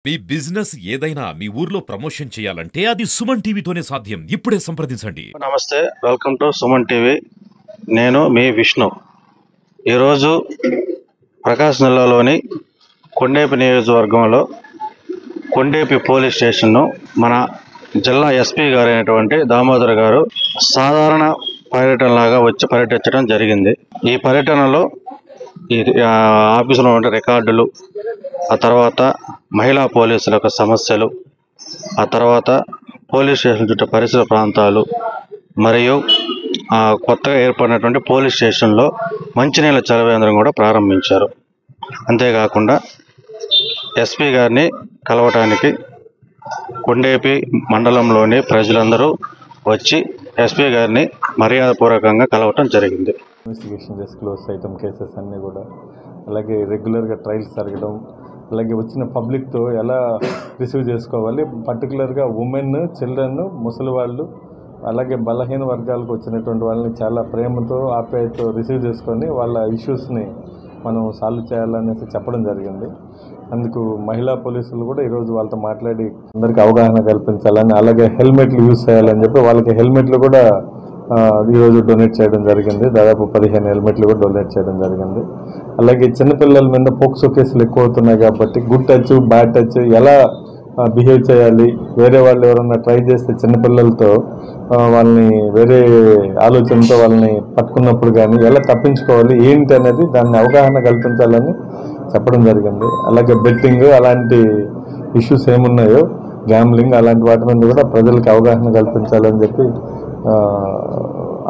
మీ business ఏదైనా మీ ఊర్లో promotion చేయాలంటే అది సుమన్ టీవీతోనే సాధ్యం. ఇప్పుడే సంప్రదించండి. నమస్తే, వెల్కమ్ టు సుమన్ టీవీ. నేను మీ విష్ణు. ఈరోజు ప్రకాశం జిల్లాలోని కొండేపి నియోజకవర్గంలో కొండేపి పోలీస్ స్టేషన్ను మన జిల్లా ఎస్పీ గారు అయినటువంటి దామోదర్ గారు సాధారణ పర్యటనలాగా వచ్చి పర్యటించడం జరిగింది. ఈ పర్యటనలో ఈ ఆఫీసులో ఉండే రికార్డులు, ఆ తర్వాత మహిళా పోలీసుల యొక్క సమస్యలు, ఆ తర్వాత పోలీస్ స్టేషన్ చుట్టూ పరిసర ప్రాంతాలు, మరియు కొత్తగా ఏర్పడినటువంటి పోలీస్ స్టేషన్లో మంచినీళ్ళ చలవేంద్రం కూడా ప్రారంభించారు. అంతేకాకుండా ఎస్పీ గారిని కలవటానికి కొండేపి మండలంలోని ప్రజలందరూ వచ్చి ఎస్పీ గారిని మర్యాదపూర్వకంగా కలవటం జరిగింది. ఇన్వెస్టిగేషన్ చేసి క్లోజ్ ఐటమ్ కేసెస్ అన్నీ కూడా, అలాగే రెగ్యులర్గా ట్రయల్స్ జరగడం, అలాగే వచ్చిన పబ్లిక్తో ఎలా రిసీవ్ చేసుకోవాలి, పర్టికులర్గా ఉమెన్, చిల్డ్రన్, ముసలి వాళ్ళు, అలాగే బలహీన వర్గాలకు వచ్చినటువంటి వాళ్ళని చాలా ప్రేమతో ఆప్యాయతతో రిసీవ్ చేసుకొని వాళ్ళ ఇష్యూస్ని మనం సాల్వ్ చేయాలనేసి చెప్పడం జరిగింది. అందుకు మహిళా పోలీసులు కూడా ఈరోజు వాళ్ళతో మాట్లాడి అందరికీ అవగాహన కల్పించాలని, అలాగే హెల్మెట్లు యూజ్ చేయాలని చెప్పి వాళ్ళకి హెల్మెట్లు కూడా ఈరోజు డొనేట్ చేయడం జరిగింది. దాదాపు 15 హెల్మెట్లు కూడా డొనేట్ చేయడం జరిగింది. అలాగే చిన్నపిల్లల మీద పోక్సో కేసులు ఎక్కువ అవుతున్నాయి కాబట్టి గుడ్ టచ్, బ్యాడ్ టచ్ ఎలా బిహేవ్ చేయాలి, వేరే వాళ్ళు ఎవరన్నా ట్రై చేస్తే చిన్నపిల్లలతో వాళ్ళని వేరే ఆలోచనతో వాళ్ళని పట్టుకున్నప్పుడు కానీ ఎలా తప్పించుకోవాలి ఏంటి అనేది దాన్ని అవగాహన కల్పించాలని చెప్పడం జరిగింది. అలాగే బెట్టింగ్ అలాంటి ఇష్యూస్ ఏమున్నాయో, గ్యాంబ్లింగ్ అలాంటి వాటి మీద కూడా ప్రజలకు అవగాహన కల్పించాలని చెప్పి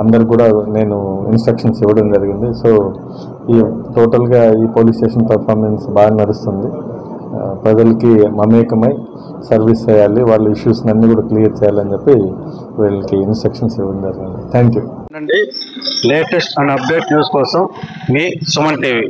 అందరు కూడా నేను ఇన్స్ట్రక్షన్స్ ఇవ్వడం జరిగింది. సో ఈ టోటల్గా ఈ పోలీస్ స్టేషన్ పర్ఫార్మెన్స్ బాగా నడుస్తుంది. ప్రజలకి మమేకమై సర్వీస్ చేయాలి, వాళ్ళ ఇష్యూస్ని అన్నీ కూడా క్లియర్ చేయాలని చెప్పి వీళ్ళకి ఇన్స్ట్రక్షన్స్ ఇవ్వడం జరిగింది. Thank you. Latest and update news కోసం మీ సుమన్ టీవీ.